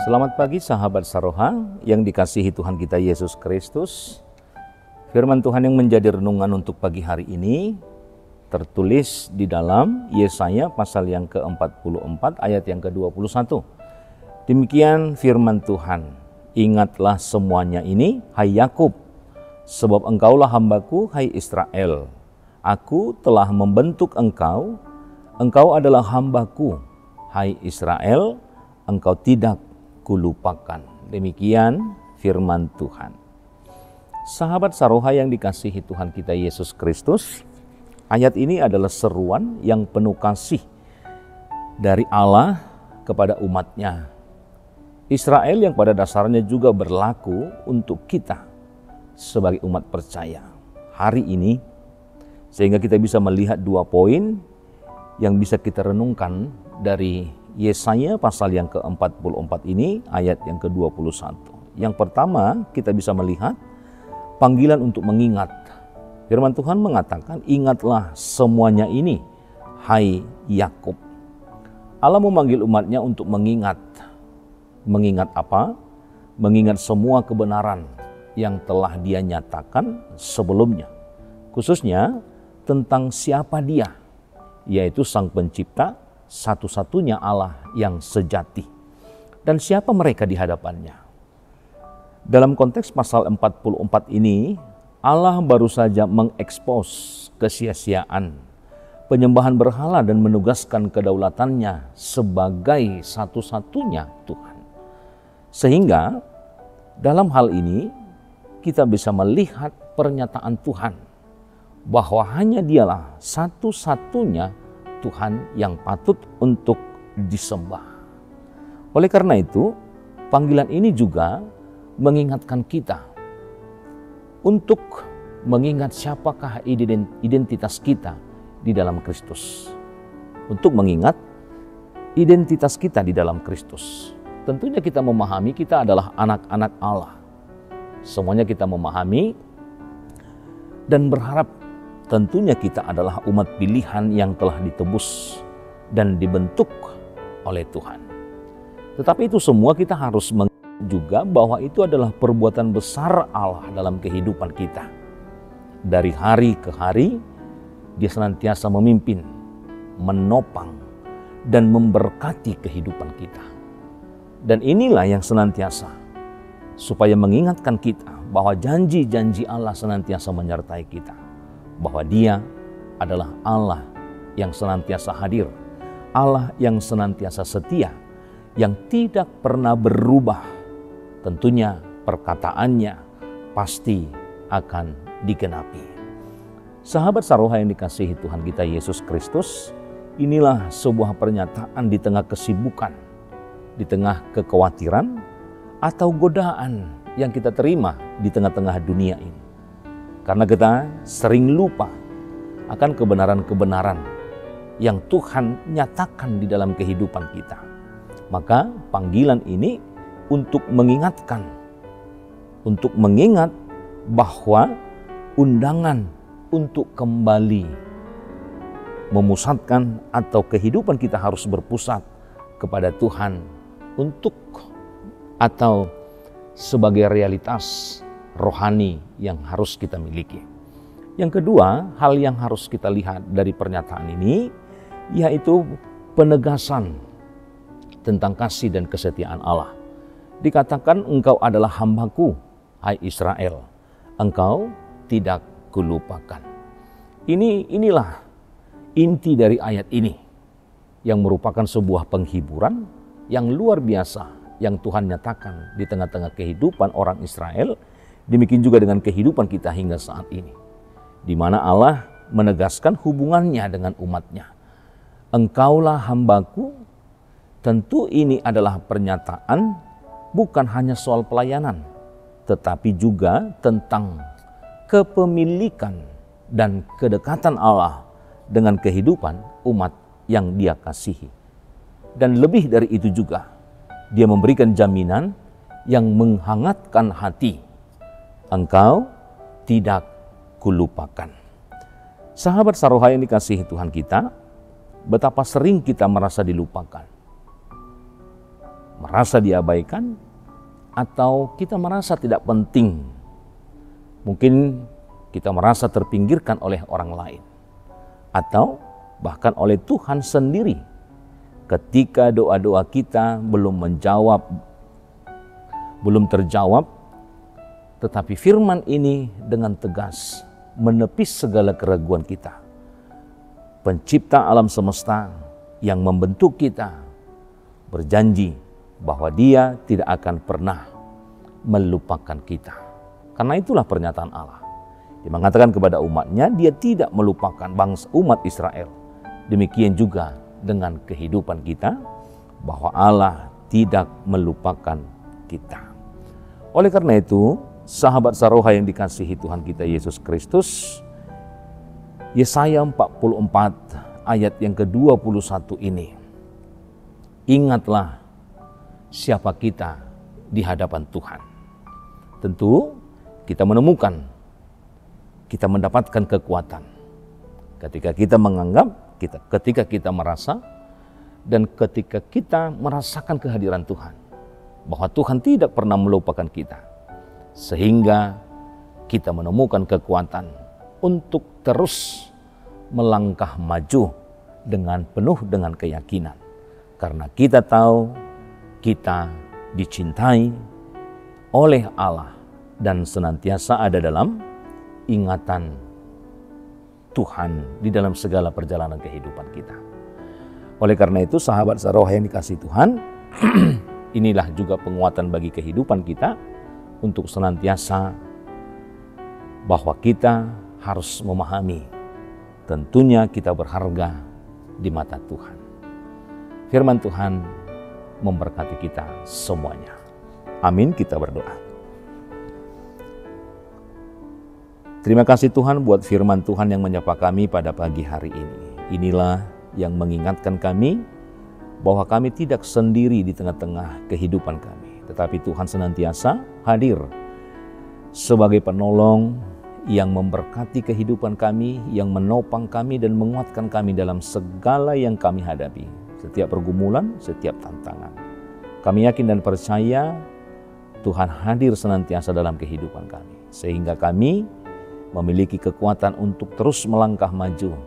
Selamat pagi sahabat Saroha yang dikasihi Tuhan kita Yesus Kristus. Firman Tuhan yang menjadi renungan untuk pagi hari ini tertulis di dalam Yesaya pasal yang ke-44 ayat yang ke-21. Demikian firman Tuhan, ingatlah semuanya ini, hai Yakub, sebab engkaulah hambaku, hai Israel. Aku telah membentuk engkau, engkau adalah hambaku, hai Israel, engkau tidak kulupakan. Demikian firman Tuhan. Sahabat Saroha yang dikasihi Tuhan kita Yesus Kristus, ayat ini adalah seruan yang penuh kasih dari Allah kepada umatnya. Israel yang pada dasarnya juga berlaku untuk kita sebagai umat percaya hari ini, sehingga kita bisa melihat dua poin yang bisa kita renungkan dari Yesaya pasal yang ke-44 ini ayat yang ke-21. Yang pertama kita bisa melihat panggilan untuk mengingat. Firman Tuhan mengatakan, ingatlah semuanya ini, hai Yakub. Allah memanggil umatnya untuk mengingat. Mengingat apa? Mengingat semua kebenaran yang telah Dia nyatakan sebelumnya. Khususnya tentang siapa Dia, yaitu Sang Pencipta, satu-satunya Allah yang sejati. Dan siapa mereka di hadapannya? Dalam konteks pasal 44 ini, Allah baru saja mengekspos kesia-siaan penyembahan berhala dan menugaskan kedaulatannya sebagai satu-satunya Tuhan. Sehingga dalam hal ini kita bisa melihat pernyataan Tuhan bahwa hanya Dialah satu-satunya Tuhan yang patut untuk disembah. Oleh karena itu, panggilan ini juga mengingatkan kita untuk mengingat siapakah identitas kita di dalam Kristus. Untuk mengingat identitas kita di dalam Kristus. Tentunya kita memahami kita adalah anak-anak Allah. Semuanya kita memahami dan berharap tentunya kita adalah umat pilihan yang telah ditebus dan dibentuk oleh Tuhan. Tetapi itu semua kita harus mengingat juga bahwa itu adalah perbuatan besar Allah dalam kehidupan kita. Dari hari ke hari, Dia senantiasa memimpin, menopang, dan memberkati kehidupan kita. Dan inilah yang senantiasa supaya mengingatkan kita bahwa janji-janji Allah senantiasa menyertai kita. Bahwa Dia adalah Allah yang senantiasa hadir, Allah yang senantiasa setia, yang tidak pernah berubah. Tentunya perkataannya pasti akan digenapi. Sahabat Saroha yang dikasihi Tuhan kita Yesus Kristus, inilah sebuah pernyataan di tengah kesibukan, di tengah kekhawatiran atau godaan yang kita terima di tengah-tengah dunia ini. Karena kita sering lupa akan kebenaran-kebenaran yang Tuhan nyatakan di dalam kehidupan kita. Maka panggilan ini untuk mengingatkan, untuk mengingat bahwa undangan untuk kembali memusatkan atau kehidupan kita harus berpusat kepada Tuhan untuk atau sebagai realitas rohani yang harus kita miliki. Yang kedua, hal yang harus kita lihat dari pernyataan ini yaitu penegasan tentang kasih dan kesetiaan Allah. Dikatakan engkau adalah hambaku, hai Israel, engkau tidak kulupakan. Inilah inti dari ayat ini yang merupakan sebuah penghiburan yang luar biasa yang Tuhan nyatakan di tengah-tengah kehidupan orang Israel. Demikian juga dengan kehidupan kita hingga saat ini, di mana Allah menegaskan hubungannya dengan umatnya. Engkaulah hambaku, tentu ini adalah pernyataan bukan hanya soal pelayanan, tetapi juga tentang kepemilikan dan kedekatan Allah dengan kehidupan umat yang Dia kasihi. Dan lebih dari itu juga, Dia memberikan jaminan yang menghangatkan hati. Engkau tidak kulupakan. Sahabat Saroha yang dikasihi Tuhan kita, betapa sering kita merasa dilupakan. merasa diabaikan, atau kita merasa tidak penting. Mungkin kita merasa terpinggirkan oleh orang lain, atau bahkan oleh Tuhan sendiri ketika doa-doa kita belum terjawab, tetapi firman ini dengan tegas menepis segala keraguan kita. Pencipta alam semesta yang membentuk kita berjanji bahwa Dia tidak akan pernah melupakan kita. Karena itulah pernyataan Allah. Dia mengatakan kepada umatnya, Dia tidak melupakan bangsa umat Israel. Demikian juga dengan kehidupan kita, bahwa Allah tidak melupakan kita. Oleh karena itu, sahabat Saroha yang dikasihi Tuhan kita Yesus Kristus, Yesaya 44 ayat yang ke-21 ini, ingatlah siapa kita di hadapan Tuhan. Tentu kita mendapatkan kekuatan ketika kita menganggap, ketika kita merasa, dan ketika kita merasakan kehadiran Tuhan, bahwa Tuhan tidak pernah melupakan kita, sehingga kita menemukan kekuatan untuk terus melangkah maju penuh dengan keyakinan, karena kita tahu kita dicintai oleh Allah dan senantiasa ada dalam ingatan Tuhan di dalam segala perjalanan kehidupan kita. Oleh karena itu, sahabat Saroha yang dikasihi Tuhan, inilah juga penguatan bagi kehidupan kita untuk senantiasa bahwa kita harus memahami, tentunya kita berharga di mata Tuhan. Firman Tuhan memberkati kita semuanya. Amin, kita berdoa. Terima kasih Tuhan buat firman Tuhan yang menyapa kami pada pagi hari ini. Inilah yang mengingatkan kami bahwa kami tidak sendiri di tengah-tengah kehidupan kami, tetapi Tuhan senantiasa hadir sebagai penolong yang memberkati kehidupan kami, yang menopang kami dan menguatkan kami dalam segala yang kami hadapi, setiap pergumulan, setiap tantangan. Kami yakin dan percaya Tuhan hadir senantiasa dalam kehidupan kami, sehingga kami memiliki kekuatan untuk terus melangkah maju,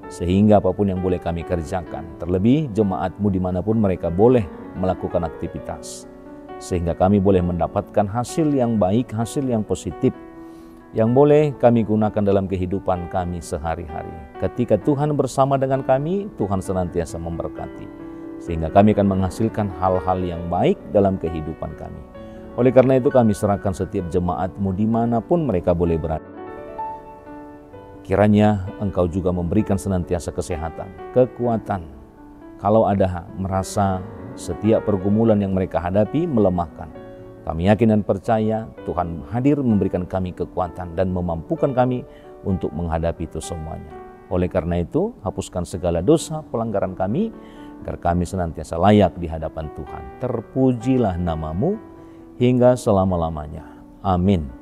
sehingga apapun yang boleh kami kerjakan, terlebih jemaat-Mu dimanapun mereka boleh melakukan aktivitas, sehingga kami boleh mendapatkan hasil yang baik, hasil yang positif, yang boleh kami gunakan dalam kehidupan kami sehari-hari. Ketika Tuhan bersama dengan kami, Tuhan senantiasa memberkati, sehingga kami akan menghasilkan hal-hal yang baik dalam kehidupan kami. Oleh karena itu kami serahkan setiap jemaat-Mu dimanapun mereka boleh berada. Kiranya Engkau juga memberikan senantiasa kesehatan, kekuatan. Kalau ada merasa setiap pergumulan yang mereka hadapi melemahkan, kami yakin dan percaya Tuhan hadir memberikan kami kekuatan dan memampukan kami untuk menghadapi itu semuanya. Oleh karena itu, hapuskan segala dosa pelanggaran kami, agar kami senantiasa layak di hadapan Tuhan. Terpujilah nama-Mu hingga selama-lamanya. Amin.